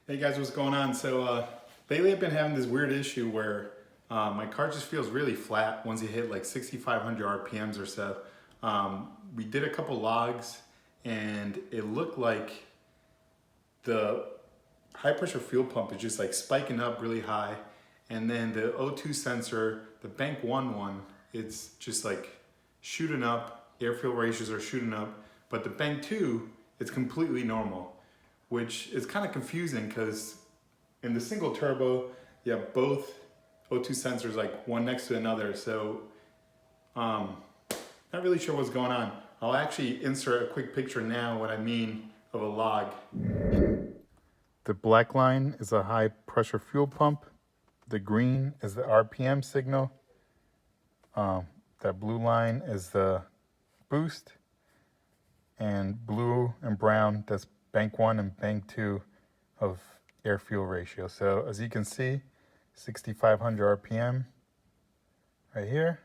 Hey guys, what's going on? So lately I've been having this weird issue where my car just feels really flat once you hit like 6,500 RPMs or so. We did a couple logs and it looked like the high pressure fuel pump is just like spiking up really high, and then the O2 sensor, the bank one, it's just like shooting up, air fuel ratios are shooting up, but the bank 2, it's completely normal, which is kind of confusing because in the single turbo, you have both O2 sensors like one next to another. So not really sure what's going on. I'll actually insert a quick picture now what I mean of a log. The black line is a high pressure fuel pump. The green is the RPM signal. That blue line is the boost. And blue and brown, that's bank 1 and bank 2 of air fuel ratio. So as you can see, 6,500 RPM right here.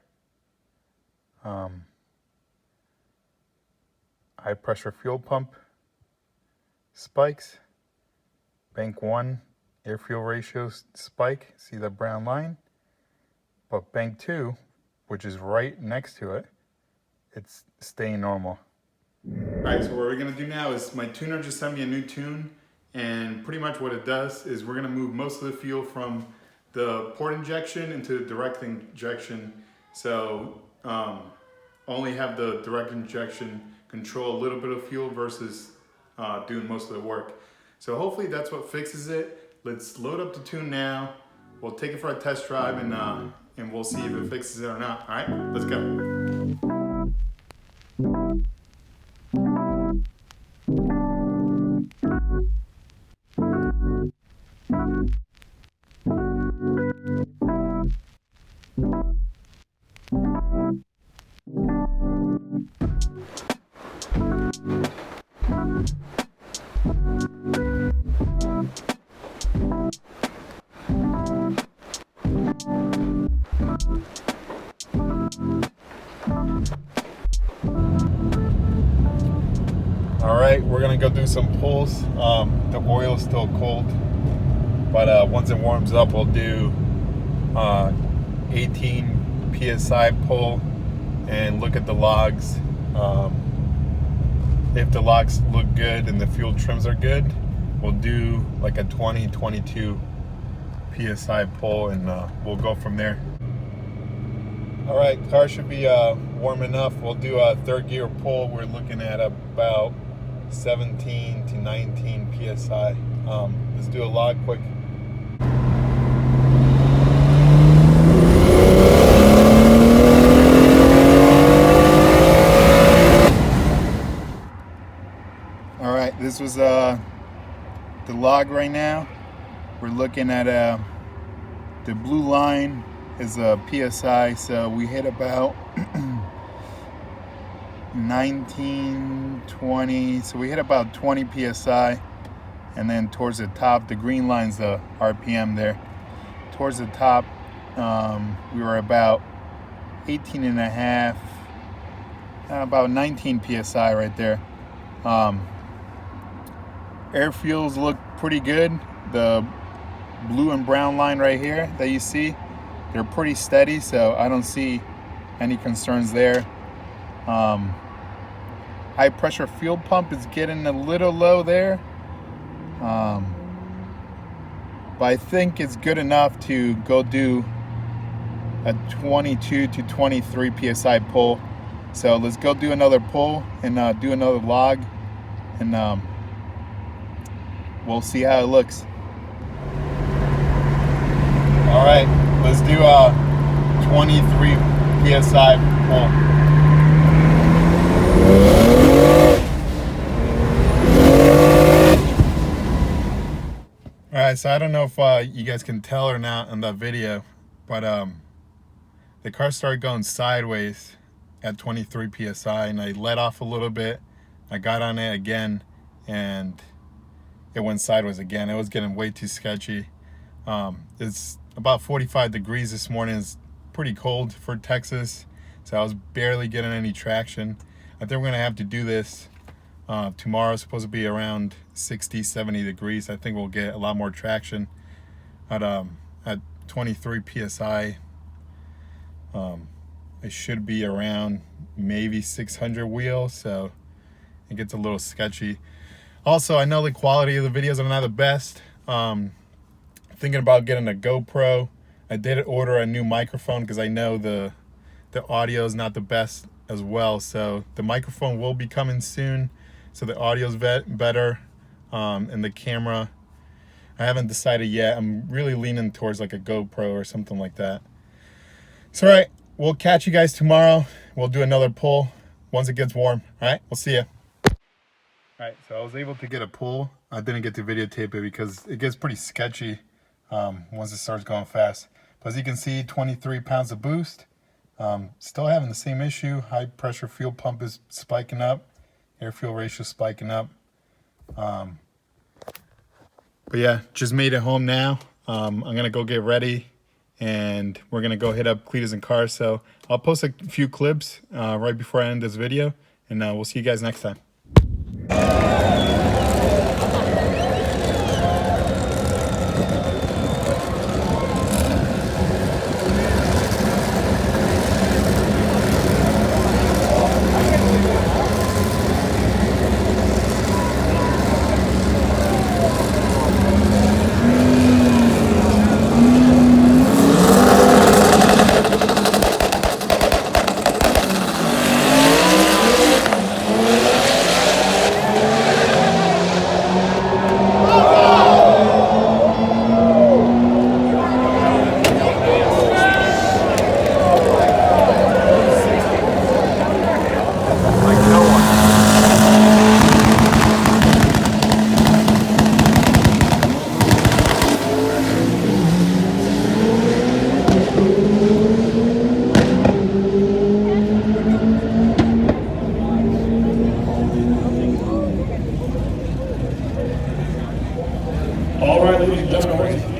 High pressure fuel pump spikes. Bank 1 air fuel ratio spike, see the brown line. But bank 2, which is right next to it, it's staying normal. Alright, so what we're going to do now is my tuner just sent me a new tune, and pretty much what it does is we're going to move most of the fuel from the port injection into direct injection, so only have the direct injection control a little bit of fuel versus doing most of the work. So hopefully that's what fixes it. Let's load up the tune now. We'll take it for a test drive and we'll see if it fixes it or not. Alright, let's go. Alright, we're gonna go do some pulls. The oil is still cold, but once it warms up, we'll do 18 PSI pull and look at the logs. If the logs look good and the fuel trims are good, we'll do like a 20-22 PSI pull and we'll go from there. Alright, car should be warm enough. We'll do a third gear pull. We're looking at about 17 to 19 PSI. Let's do a log quick. Alright, this was the log right now. We're looking at the blue line is a PSI, so we hit about 19, 20, so we hit about 20 PSI, and then towards the top, the green line's the RPM there. Towards the top, we were about 18 and a half, about 19 PSI right there. Air fuels look pretty good. The blue and brown line right here that you see, they're pretty steady, so I don't see any concerns there. High pressure fuel pump is getting a little low there, but I think it's good enough to go do a 22 to 23 PSI pull. So let's go do another pull and do another log, and we'll see how it looks. All right, let's do a 23 PSI pull. Alright, so I don't know if you guys can tell or not in that video, but the car started going sideways at 23 PSI, and I let off a little bit. I got on it again, and it went sideways again. It was getting way too sketchy. It's about 45 degrees this morning. It's pretty cold for Texas, so I was barely getting any traction. I think we're gonna have to do this Tomorrow's supposed to be around 60, 70 degrees. I think we'll get a lot more traction at 23 PSI. It should be around maybe 600 wheels, so it gets a little sketchy. Also, I know the quality of the videos are not the best. Thinking about getting a GoPro. I did order a new microphone because I know the audio is not the best as well. So the microphone will be coming soon, so the audio's better, and the camera, I haven't decided yet. I'm really leaning towards like a GoPro or something like that. So all right, we'll catch you guys tomorrow. We'll do another pull once it gets warm. All right, we'll see you. All right, so I was able to get a pull. I didn't get to videotape it because it gets pretty sketchy once it starts going fast. But as you can see, 23 pounds of boost. Still having the same issue. High pressure fuel pump is spiking up. Air fuel ratio spiking up. But yeah, just made it home now. I'm gonna go get ready and we're gonna go hit up Cleetus and Car. So I'll post a few clips right before I end this video, and we'll see you guys next time. All right, ladies and gentlemen,